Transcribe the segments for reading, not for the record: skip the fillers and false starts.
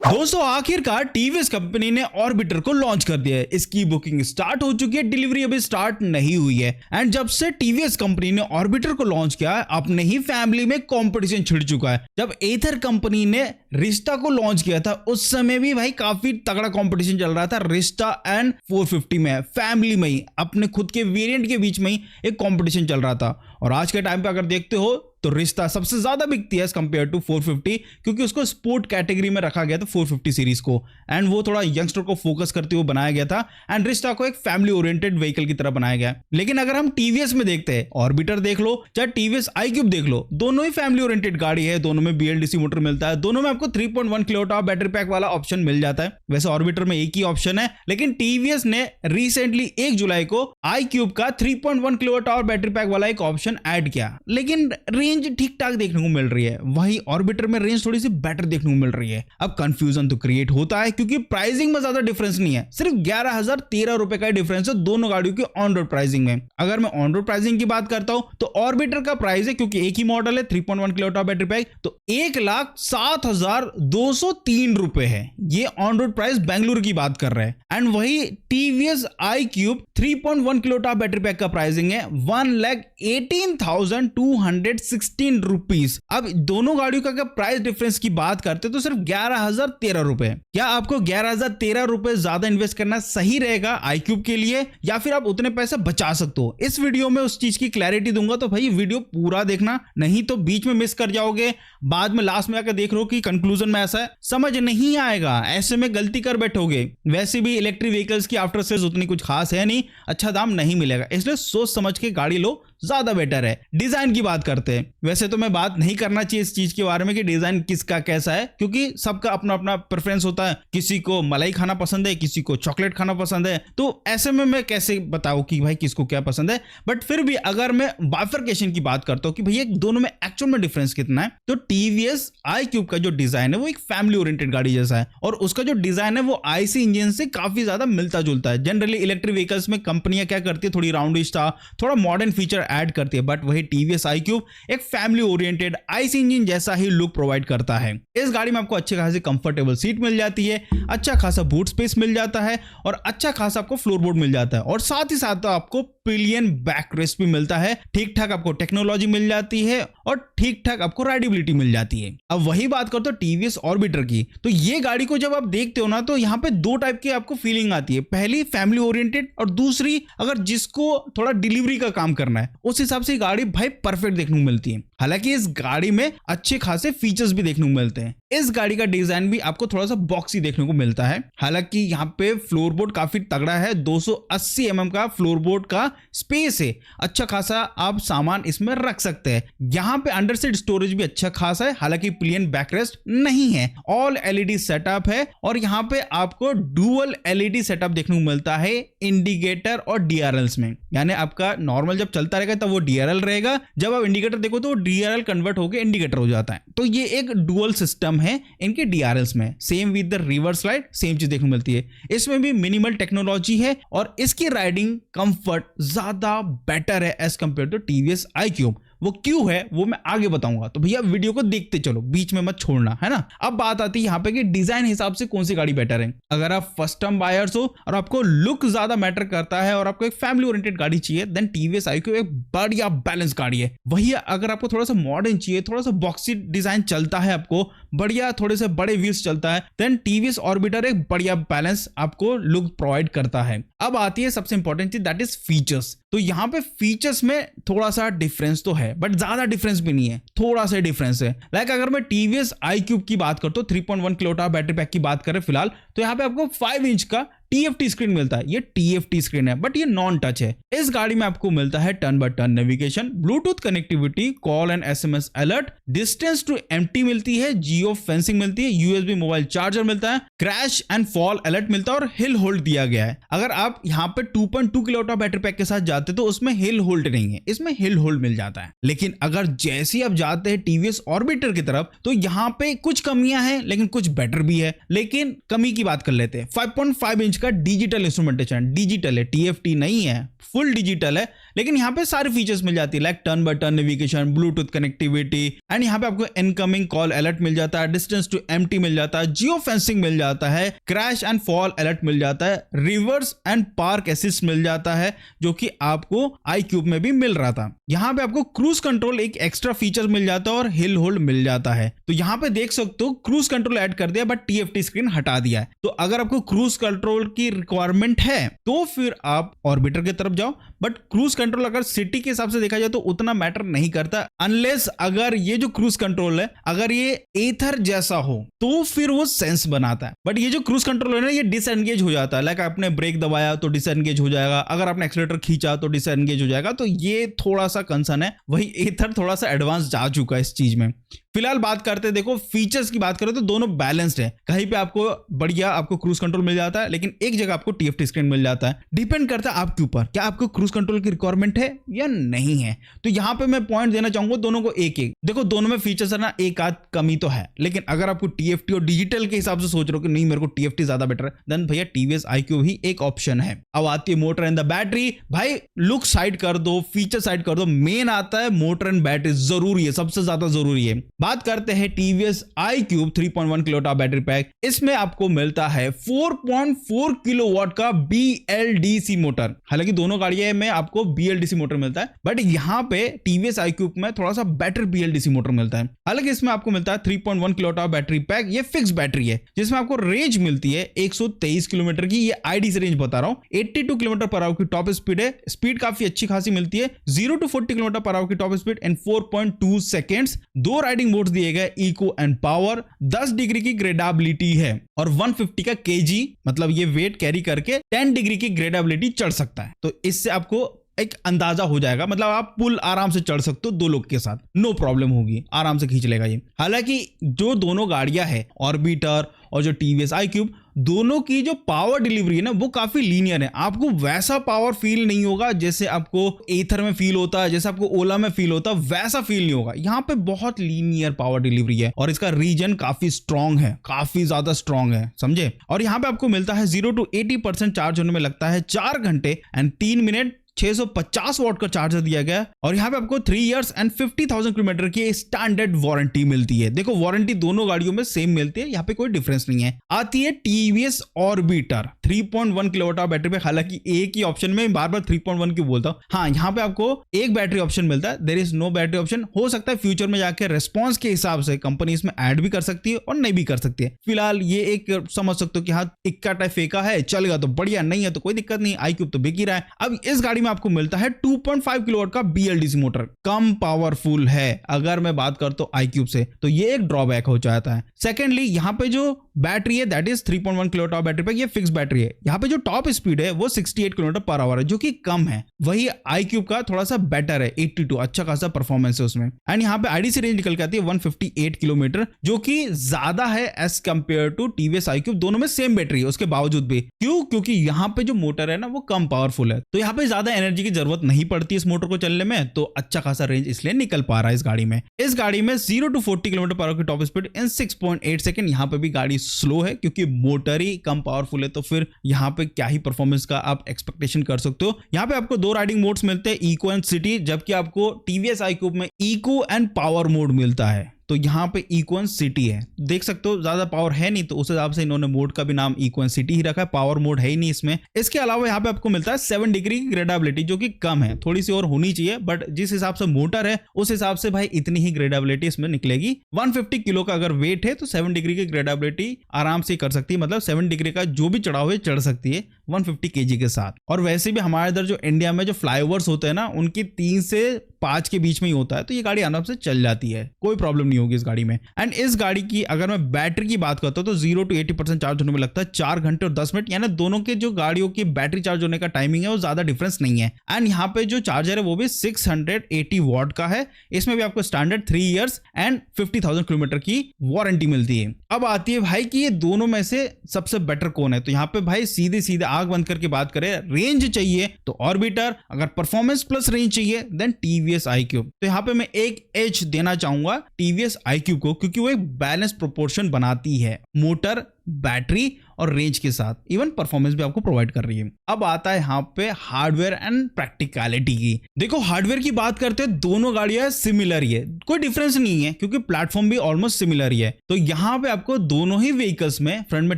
दोस्तों आखिरकार TVS company ने ऑर्बिटर को लॉन्च कर दिया है। इसकी बुकिंग स्टार्ट हो चुकी है, डिलीवरी अभी स्टार्ट नहीं हुई है। एंड जब से टीवीएस कंपनी ने ऑर्बिटर को लॉन्च किया है, अपने ही फैमिली में कंपटीशन छिड़ चुका है। जब एथर कंपनी ने रिश्ता को लॉन्च किया था उस समय भी भाई काफी तगड़ा कंपटीशन चल रहा था। रिश्ता एंड 450 में फैमिली में ही अपने खुद के वेरिएंट के बीच में ही एक कंपटीशन चल रहा था। और आज के टाइम पे अगर देखते हो तो रिश्ता सबसे ज्यादा बिकती है कंपेयर टू 450, क्योंकि उसको स्पोर्ट कैटेगरी में रखा गया था 450 सीरीज को। एंड वो थोड़ा यंगस्टर को फोकस करते हुए बनाया गया था। एंड रिश्ता को एक फैमिली ओरिएंटेड व्हीकल की तरह बनाया गया। लेकिन अगर हम टीवीएस में देखते हैं, ऑर्बिटर देख लो चाहे टीवीएस iQube देख लो, दोनों ही फैमिली ओरिएंटेड गाड़ी है। दोनों में BLDC मोटर मिलता है, दोनों में आपको 3.1 किलोवाट बैटरी पैक वाला ऑप्शन मिल जाता है। वैसे ऑर्बिटर में एक ही ऑप्शन है, लेकिन टीवीएस ने रिसेंटली 1 जुलाई को iQube का 3.1 किलोवाट बैटरी पैक वाला एक ऑप्शन ऐड किया। लेकिन रेंज ठीक ठाक देखने को मिल रही है, वही ऑर्बिटर में रेंज थोड़ी सी बेटर देखने को मिल रही है। अब कंफ्यूजन तो क्रिएट होता है क्योंकि प्राइसिंग में ज्यादा डिफरेंस नहीं है, सिर्फ 11,013 रुपए का डिफरेंस है दोनों गाड़ियों के ऑन रोड प्राइसिंग में। अगर मैं ऑन रोड प्राइसिंग की बात करता हूं तो ऑर्बिटर का प्राइस है, क्योंकि एक ही मॉडल है 3.1 किलोवाट बैटरी पैक, तो 1,07,203 रुपए है। ये ऑन रोड प्राइस बेंगलुरु की बात कर रहे हैं। एंड वही TVS iQube 3.1 kilowatt battery pack का प्राइसिंग है 1,18,216 रुपीस। अब दोनों गाड़ियों का अगर प्राइस डिफरेंस की बात करते तो सिर्फ 11,013 रुपए। क्या आपको 11,013 रुपए ज्यादा इन्वेस्ट करना सही रहेगा iQube के लिए, या फिर आप उतने पैसे बचा सकते हो? इस वीडियो में उस चीज की क्लैरिटी दूंगा, तो भाई वीडियो पूरा देखना, नहीं तो बीच में मिस कर जाओगे। बाद में लास्ट में आकर देख रहे हो कि कंक्लूजन में ऐसा है, समझ नहीं आएगा, ऐसे में गलती कर बैठोगे। वैसे भी इलेक्ट्रिक व्हीकल्स की आफ्टर सेल्स उतनी कुछ खास है नहीं, अच्छा दाम नहीं मिलेगा, इसलिए सोच समझ के गाड़ी लो, ज्यादा बेटर है। डिजाइन की बात करते हैं, वैसे तो मैं बात नहीं करना चाहिए इस चीज के बारे में कि डिजाइन किसका कैसा है, क्योंकि सबका अपना अपना प्रेफरेंस होता है। किसी को मलाई खाना पसंद है, किसी को चॉकलेट खाना पसंद है, तो ऐसे में मैं कैसे बताऊं कि भाई किसको क्या पसंद है। बट फिर भी अगर मैं बाइफरकेशन की बात करता हूं कि भैया दोनों में एक्चुअल में डिफरेंस कितना है, तो टीवीएस iQube का जो डिजाइन है वो एक फैमिली ओरिएंटेड गाड़ी जैसा है, और उसका जो डिजाइन है वो आईसी इंजन से काफी ज्यादा मिलता जुलता है। जनरली इलेक्ट्रिक व्हीकल्स में कंपनियां क्या करती है, थोड़ी राउंडिश था, थोड़ा मॉडर्न फीचर ऐड करती है, बट वही टीवीएस iQube एक फैमिली ओरिएंटेड आईसी इंजन जैसा ही लुक प्रोवाइड करता है। इस गाड़ी में आपको अच्छे खासी कंफर्टेबल सीट मिल जाती है, अच्छा खासा बूट स्पेस मिल जाता है, और अच्छा खासा आपको फ्लोरबोर्ड मिल जाता है, और साथ ही साथ आपको पिलियन बैकरेस्ट भी मिलता है। ठीक ठाक आपको टेक्नोलॉजी मिल जाती है और ठीक ठाक आपको राइडेबिलिटी मिल जाती है। अब वही बात करते हो टीवीएस ऑर्बिटर की, तो ये गाड़ी को जब आप देखते हो ना, तो यहाँ पे दो टाइप की आपको फीलिंग आती है। पहली फैमिली ओरिएंटेड, और दूसरी अगर जिसको थोड़ा डिलीवरी का काम करना है, उस हिसाब से गाड़ी भाई परफेक्ट देखने को मिलती है। हालांकि इस गाड़ी में अच्छे खासे फीचर्स भी देखने को मिलते हैं। इस गाड़ी का डिजाइन भी आपको थोड़ा सा बॉक्सी देखने को मिलता है। हालांकि यहाँ पे फ्लोरबोर्ड काफी तगड़ा है, 280 mm का फ्लोरबोर्ड का स्पेस है, अच्छा खासा आप सामान इसमें रख सकते हैं। यहाँ पे अंडर सीट स्टोरेज भी अच्छा खासा है, हालांकि पिलियन बैकरेस्ट नहीं है, ऑल एलईडी सेटअप है, और यहाँ पे आपको डुअल एलईडी सेटअप देखने को मिलता है इंडिकेटर और डीआरएल्स में। यानी आपका नॉर्मल जब चलता रहेगा तब वो डीआरएल रहेगा, जब आप इंडिकेटर देखो तो डीआरएल कन्वर्ट होकर इंडिकेटर हो जाता है। तो ये एक डुअल सिस्टम है इनके डीआरएल्स में। Same with the reverse light same चीज देखने को मिलती है। इसमें भी मिनिमल टेक्नोलॉजी है, और इसकी राइडिंग कंफर्ट ज्यादा बेटर है as compare to TVS iQube। वो क्यों है वो मैं आगे बताऊंगा, तो भैया वीडियो को देखते चलो, बीच में मत छोड़ना, है ना। अब बात आती है यहाँ पे कि डिजाइन हिसाब से कौन सी गाड़ी बेटर है। अगर आप फर्स्ट टाइम बायर्स हो और आपको लुक ज्यादा मैटर करता है और आपको एक फैमिली ओरिएंटेड गाड़ी चाहिए, देन टीवीएस iQube एक बढ़िया बैलेंस गाड़ी है। वही अगर आपको थोड़ा सा मॉडर्न चाहिए, थोड़ा सा बॉक्सी डिजाइन चलता है, आपको बढ़िया थोड़े से बड़े व्हील्स चलता है, देन टीवीएस ऑर्बिटर एक बढ़िया बैलेंस आपको लुक प्रोवाइड करता है। अब आती है सबसे इंपॉर्टेंट चीज, दैट इज फीचर्स। तो यहाँ पे फीचर्स में थोड़ा सा डिफरेंस तो है, बट ज्यादा डिफरेंस भी नहीं है, थोड़ा सा डिफरेंस है। लाइक अगर मैं टीवीएस iQube की बात करता हूँ, 3.1 किलोवाट बैटरी पैक की बात करें फिलहाल, तो यहाँ पे आपको 5 इंच का TFT स्क्रीन मिलता है। ये TFT स्क्रीन है, बट ये नॉन टच है। इस गाड़ी में आपको मिलता है turn by turn navigation, bluetooth connectivity, call and SMS alert, distance to empty मिलती है, जियो फेंसिंग मिलती है, USB मोबाइल चार्जर मिलता है, क्रैश एंड फॉल अलर्ट मिलता है, और हिल होल्ड दिया गया है। अगर आप यहाँ पे 2.2 किलोवाट बैटरी पैक के साथ जाते तो उसमें हिल होल्ड नहीं है, इसमें हिल होल्ड मिल जाता है। लेकिन अगर जैसे ही आप जाते हैं टीवीएस ऑर्बिटर की तरफ, तो यहाँ पे कुछ कमियां हैं, लेकिन कुछ बेटर भी है। लेकिन कमी की बात कर लेते हैं। 5.5 इंच का डिजिटल इंस्ट्रूमेंटेशन, डिजिटल है, TFT नहीं है, फुल डिजिटल है, लेकिन यहाँ पे सारे फीचर्स मिल जाती है, like turn by turn navigation, bluetooth connectivity, and यहाँ पे आपको इनकमिंग कॉल अलर्ट मिल जाता है, डिस्टेंस टू एम्प्टी मिल जाता है, जियो फेंसिंग मिल जाता है, क्रैश एंड फॉल अलर्ट मिल जाता है, रिवर्स एंड पार्क असिस्ट मिल जाता है, जो कि आपको iQube में भी मिल रहा था। यहाँ पे आपको क्रूज कंट्रोल एक एक्स्ट्रा फीचर मिल जाता है और हिल होल्ड मिल जाता है। तो यहाँ पे देख सकते हो क्रूज कंट्रोल ऐड कर दिया, बट TFT स्क्रीन हटा दिया है। तो अगर आपको क्रूज कंट्रोल की रिक्वायरमेंट है तो फिर आप ऑर्बिटर की तरफ जाओ, बट क्रूज कंट्रोल अगर सिटी के हिसाब से देखा जाए तो उतना मैटर नहीं करता, अनलेस अगर ये जो क्रूज कंट्रोल है अगर ये एथर जैसा हो तो फिर वो सेंस बनाता है। बट ये जो क्रूज कंट्रोल है ना, ये डिसएंगेज हो जाता है, लाइक आपने ब्रेक दबाया तो डिसएंगेज हो जाएगा, अगर आपने एक्सीलरेटर खींचा तो डिसएंगेज हो जाएगा। तो ये थोड़ा सा कंसर्न है, वही एथर थोड़ा सा एडवांस जा चुका है इस चीज में। फिलहाल बात करते हैं, देखो फीचर्स की बात करें तो दोनों बैलेंस्ड है, कहीं पे आपको बढ़िया आपको क्रूज कंट्रोल मिल जाता है, लेकिन एक जगह आपको TFT स्क्रीन मिल जाता है। डिपेंड करता है आपके ऊपर, क्या आपको क्रूज कंट्रोल की रिक्वायरमेंट है या नहीं है। तो यहाँ पे मैं पॉइंट देना चाहूंगा दोनों को एक एक। देखो दोनों में फीचर्स है ना, एक आध कमी तो है, लेकिन अगर आपको TFT और डिजिटल के हिसाब से सोच रहे हो कि नहीं मेरे को TFT ज्यादा बेटर है, देन भैया TVS iQube ही एक ऑप्शन है। अब आती है मोटर एंड द बैटरी। भाई लुक साइड कर दो, फीचर साइड कर दो, मेन आता है मोटर एंड बैटरी, जरूरी है, सबसे ज्यादा जरूरी है। बात करते हैं TVS iQube 3.1 kilowatt battery pack. इसमें आपको मिलता है 4.4 किलोवाट का BLDC मोटर। हालांकि दोनों गाड़ियों में आपको BLDC मोटर मिलता है, बट यहाँ पे TVS iQube में थोड़ा सा बेटर BLDC मोटर मिलता है। हालांकि इसमें आपको मिलता है 3.1 किलोवाट बैटरी पैक। ये फिक्स बैटरी है जिसमें आपको रेंज मिलती है 123 किलोमीटर की। ये ID से रेंज बता रहा हूं, 82 किलोमीटर पर आवर की टॉप स्पीड है। स्पीड काफी अच्छी खासी मिलती है, 0 to 40 किलोमीटर पर आवर की top speed in 4.2 seconds. 2 riding modes दिए गए, इको एंड पावर, 10 डिग्री की ग्रेडेबिलिटी है और 150 का kg, मतलब ये वेट कैरी करके 10 डिग्री की ग्रेडेबिलिटी चढ़ सकता है। तो इससे आपको एक अंदाजा हो जाएगा, मतलब आप पुल आराम से चढ़ सकते हो, 2 लोग के साथ नो प्रॉब्लम होगी, आराम से खींच लेगा ये। हालांकि जो दोनों गाड़ियां हैं ऑर्बिटर और जो TVS iQube, दोनों की जो पावर डिलीवरी है ना वो काफी लीनियर है। आपको वैसा पावर फील नहीं होगा जैसे आपको एथर में फील होता है, जैसे आपको ओला में फील होता है, वैसा फील नहीं होगा। यहाँ पे बहुत लीनियर पावर डिलीवरी है और इसका रीजन काफी स्ट्रॉन्ग है, काफी ज्यादा स्ट्रॉन्ग है, समझे। और यहाँ पे आपको मिलता है 0 to 80% चार्ज होने में लगता है 4 घंटे एंड 3 मिनट। 650 वॉट का चार्जर दिया गया और यहाँ पे आपको 3 इयर्स एंड 50,000 किलोमीटर की स्टैंडर्ड वारंटी मिलती है। देखो वारंटी दोनों गाड़ियों में सेम मिलती है, यहाँ पे कोई डिफरेंस नहीं है। आती है TVS ऑर्बिटर 3.1 किलोवाट बैटरी पे। हालांकि एक ही ऑप्शन में बार बार 3.1 की बोलता हूँ, हाँ यहाँ पे आपको एक बैटरी ऑप्शन मिलता है, there is no battery option. हो सकता है फ्यूचर में जाके रेस्पॉन्स के हिसाब से कंपनी इसमें ऐड भी कर सकती है और नहीं भी कर सकती है। फिलहाल ये एक समझ सकते हो कि हाँ इक्का टाइप फेंका है, चलेगा तो बढ़िया, नहीं है तो कोई दिक्कत नहीं, iQube तो बिक ही रहा है। अब इस गाड़ी में आपको मिलता है 2.5 किलोवाट का BLDC मोटर, कम पावरफुल है अगर मैं बात करता हूं iQube से, तो ये एक ड्रॉबैक हो जाता है। सेकेंडली यहाँ पे जो बैटरी है that is 3.1 kilowatt battery pack, ये फिक्स बैटरी है। यहाँ पे जो टॉप स्पीड है वो 68 किलोमीटर पर आवर है, जो कि कम है। वही iQube का थोड़ा सा बेटर है, 82, अच्छा खासा परफॉर्मेंस है उसमें। एंड यहाँ पे ID से रेंज निकल के आती है 158 किलोमीटर, जो कि ज्यादा है as compare to TVS iQube। दोनों में सेम बैटरी है उसके बावजूद भी। क्यों? क्योंकि यहाँ पे जो मोटर है ना वो कम पावरफुल है, तो यहाँ पे ज्यादा एनर्जी की जरूरत नहीं पड़ती इस मोटर को चलने में, तो अच्छा खासा रेंज इसलिए निकल पा रहा है इस गाड़ी में। इस गाड़ी में 0 to 40 किलोमीटर पर आवर की टॉप स्पीड इन 6.8 सेकंड। यहाँ पे भी गाड़ी स्लो है क्योंकि मोटर ही कम पावरफुल है, तो फिर यहाँ पे क्या ही परफॉर्मेंस का आप एक्सपेक्टेशन कर सकते हो। यहाँ पे आपको 2 राइडिंग मोड्स मिलते हैं, इको एंड सिटी, जबकि आपको TVS iQube में इको एंड पावर मोड मिलता है। तो यहाँ पे इको एंड सिटी है, देख सकते हो ज्यादा पावर है नहीं, तो उस हिसाब से इन्होंने मोड का भी नाम इको एंड सिटी ही रखा है, पावर मोड है ही नहीं इसमें। इसके अलावा यहाँ पे आपको मिलता है 7 डिग्री की ग्रेडेबिलिटी, जो कि कम है, थोड़ी सी और होनी चाहिए, बट जिस हिसाब से मोटर है उस हिसाब से भाई इतनी ही ग्रेडेबिलिटी इसमें निकलेगी। 150 किलो का अगर वेट है तो 7 डिग्री की ग्रेडेबिलिटी आराम से कर सकती है, मतलब 7 डिग्री का जो भी चढ़ाव है चढ़ सकती है 150 kg के साथ। और वैसे भी हमारे इधर जो इंडिया में जो फ्लाईओवर्स होते हैं ना, उनकी 3 से 5 के बीच में ही होता है, तो ये गाड़ी आराम से चल जाती है, कोई प्रॉब्लम नहीं होगी इस गाड़ी में। एंड इस गाड़ी की अगर मैं बैटरी की बात करता हूं तो 0 to 80% चार्ज होने में लगता है 4 घंटे और 10 मिनट, यानी दोनों के जो गाड़ियों की बैटरी चार्ज होने का टाइमिंग है वो ज्यादा डिफरेंस नहीं है। एंड यहाँ पे जो चार्जर है वो भी 680 वॉट का है। इसमें भी आपको स्टैंडर्ड 3 इयर्स एंड 50,000 किलोमीटर की वारंटी मिलती है। अब आती है भाई कि ये दोनों में से सबसे बेटर कौन है, तो यहाँ पे भाई सीधे सीधे आग बंद करके बात करें, रेंज चाहिए तो ऑर्बिटर, अगर परफॉर्मेंस प्लस रेंज चाहिए देन TVS iQube। तो यहाँ पे मैं एक एज देना चाहूंगा TVS iQube को, क्योंकि वो एक बैलेंस प्रोपोर्शन बनाती है, मोटर बैटरी और रेंज के साथ इवन परफॉर्मेंस भी आपको प्रोवाइड कर रही है। अब आता है यहाँ पे हार्डवेयर एंड प्रैक्टिकलिटी की। देखो हार्डवेयर की बात करते हैं, दोनों गाड़ियां सिमिलर ही है, कोई डिफरेंस नहीं है क्योंकि प्लेटफॉर्म भी ऑलमोस्ट सिमिलर ही है। तो यहाँ पे आपको दोनों ही व्हीकल्स में फ्रंट में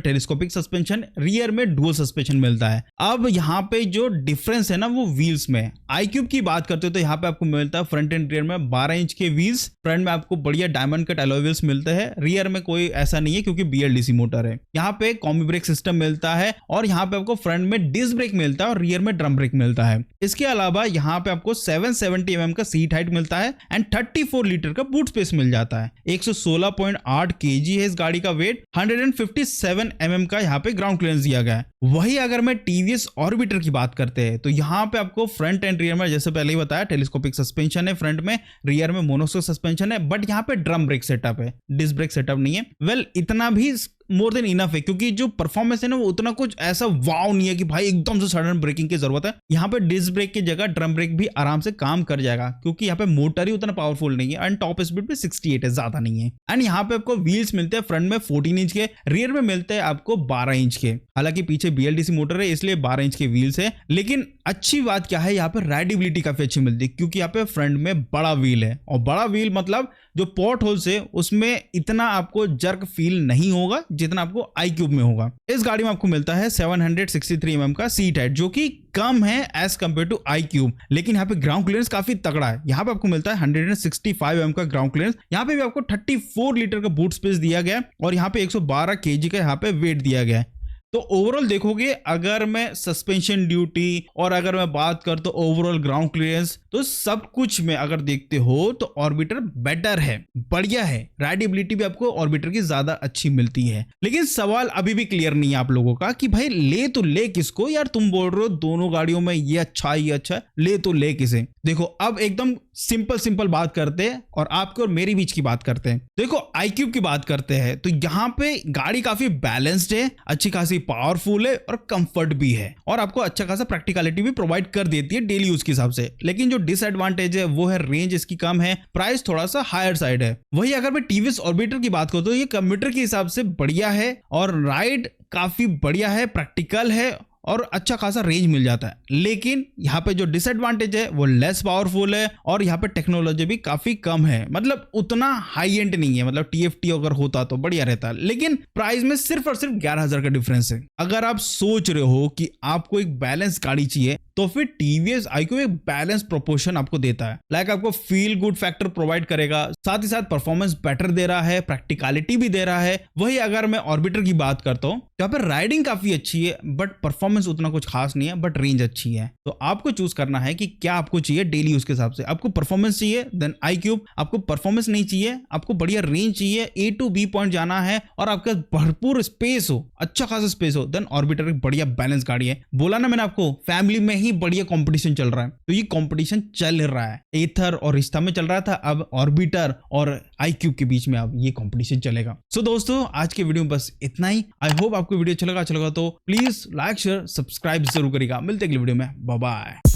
टेलीस्कोपिक सस्पेंशन, रियर में डुअल सस्पेंशन मिलता है। अब यहाँ पे जो डिफरेंस है ना वो व्हील्स में। iQube की बात करते हो तो यहाँ पे आपको मिलता है फ्रंट एंड रियर में 12 इंच के व्हील्स, फ्रंट में आपको बढ़िया डायमंड कट अलॉय व्हील्स मिलते हैं, रियर में कोई ऐसा नहीं है क्योंकि BLDC मोटर है। यहाँ पे कॉम्बी ब्रेक सिस्टम मिलता है और यहाँ पे आपको फ्रंट में डिस्क ब्रेक मिलता है और रियर में ड्रम ब्रेक मिलता है। इसके अलावा यहाँ पे आपको 770 mm का सीट हाइट मिलता है एंड 34 लीटर का बूट स्पेस मिल जाता है। 116.8 kg है इस गाड़ी का वेट, 157 mm का यहाँ पे ग्राउंड क्लियरेंस दिया गया है। वही अगर मैं TVS ऑर्बिटर की बात करते हैं तो यहाँ पे आपको फ्रंट एंड रियर में जैसे पहले ही बताया टेलीस्कोपिक सस्पेंशन है, फ्रंट में, रियर में मोनोशॉक सस्पेंशन है, बट यहाँ पे ड्रम ब्रेक सेटअप है, डिस्क ब्रेक सेटअप नहीं है। वेल इतना भी मोर देन इनफ है क्योंकि जो परफॉर्मेंस है ना वो उतना कुछ ऐसा वाव नहीं है कि भाई एकदम से सडन ब्रेकिंग की जरूरत है। यहाँ पे डिस्क ब्रेक की जगह ड्रम ब्रेक भी आराम से काम कर जाएगा क्योंकि यहाँ पे मोटर ही उतना पावरफुल नहीं है एंड टॉप स्पीड पे 68 है, ज्यादा नहीं है। एंड यहाँ पे आपको व्हील्स मिलते हैं फ्रंट में 14 इंच के, रियर में मिलते हैं आपको 12 इंच के। हालांकि पीछे BLDC मोटर है इसलिए 12 इंच के व्हील्स है, लेकिन अच्छी बात क्या है यहाँ पे राइडेबिलिटी काफी अच्छी मिलती है क्योंकि यहाँ पे फ्रंट में बड़ा व्हील है और बड़ा व्हील मतलब जो पोर्ट होल्स है उसमें इतना आपको जर्क फील नहीं होगा जितना आपको iQube में होगा। इस गाड़ी में आपको मिलता है 763 mm का सीट हाइट जो कि कम है एज कंपेयर टू iQube, लेकिन यहाँ पे ग्राउंड क्लियरेंस काफी तगड़ा है। यहाँ पे आपको मिलता है 165 mm का ग्राउंड क्लियरेंस, यहाँ पे भी आपको 34 लीटर का बूट स्पेस दिया गया है और यहाँ पे 112 kg का यहाँ पे वेट दिया गया है। तो ओवरऑल देखोगे अगर मैं सस्पेंशन ड्यूटी और अगर मैं बात कर तो ओवरऑल ग्राउंड क्लियरेंस तो सब कुछ में अगर देखते हो तो ऑर्बिटर बेटर है, बढ़िया है। राइडेबिलिटी भी आपको ऑर्बिटर की ज्यादा अच्छी मिलती है। लेकिन सवाल अभी भी क्लियर नहीं है आप लोगों का कि भाई ले तो ले किसको यार, तुम बोल रहे हो दोनों गाड़ियों में ये अच्छा ले तो ले किसे। देखो अब एकदम सिंपल बात करते हैं और आपके और मेरी बीच की बात करते हैं। देखो iQube की बात करते हैं तो यहाँ पे गाड़ी काफी बैलेंस्ड है, अच्छी खासी पावरफुल है और कंफर्ट भी है और आपको अच्छा खासा प्रैक्टिकलिटी भी प्रोवाइड कर देती है डेली यूज के हिसाब से। लेकिन जो डिसएडवांटेज है वो है रेंज इसकी कम है, प्राइस थोड़ा सा हायर साइड है। वही अगर मैं TVS ऑर्बिटर की बात करूं तो ये कम्यूटर के हिसाब से बढ़िया है और राइड काफी बढ़िया है, प्रैक्टिकल है और अच्छा खासा रेंज मिल जाता है। लेकिन यहाँ पे जो डिसएडवांटेज है वो लेस पावरफुल है और यहाँ पे टेक्नोलॉजी भी काफी कम है, मतलब उतना हाई एंड नहीं है। मतलब TFT अगर होता तो बढ़िया रहता, लेकिन प्राइस में सिर्फ और सिर्फ 11,000 का डिफरेंस है। अगर आप सोच रहे हो कि आपको एक बैलेंस गाड़ी चाहिए तो फिर TVS iQube एक बैलेंस प्रोपोर्शन आपको देता है। लाइक आपको फील गुड फैक्टर प्रोवाइड करेगा, साथ ही साथ परफॉर्मेंस बेटर दे रहा है, प्रैक्टिकलिटी भी दे रहा है। वही अगर मैं ऑर्बिटर की बात करता हूँ यहाँ पर राइडिंग काफी अच्छी है बट परफॉर्मेंस उतना कुछ खास नहीं है, बट रेंज अच्छी है। तो आपको चूज करना है कि क्या आपको चाहिए डेली यूज के हिसाब से। आपको परफॉर्मेंस चाहिए देन iQube, आपको परफॉर्मेंस नहीं चाहिए, आपको बढ़िया रेंज चाहिए, A to B पॉइंट जाना है और आपका भरपूर स्पेस हो, अच्छा खासा स्पेस हो, देन ऑर्बिटर एक बढ़िया बैलेंस गाड़ी है। बोला ना मैंने आपको फैमिली में ही बढ़िया कंपटीशन चल रहा है, तो ये कंपटीशन चल रहा है। एथर और रिश्ता में चल रहा था, अब ऑर्बिटर और iQube के बीच में अब ये कंपटीशन चलेगा। सो दोस्तों आज के वीडियो में बस इतना ही। आई होप आपको वीडियो अच्छा लगा तो प्लीज लाइक शेयर सब्सक्राइब जरूर करेगा। मिलते हैं अगले वीडियो में, बाय बाय।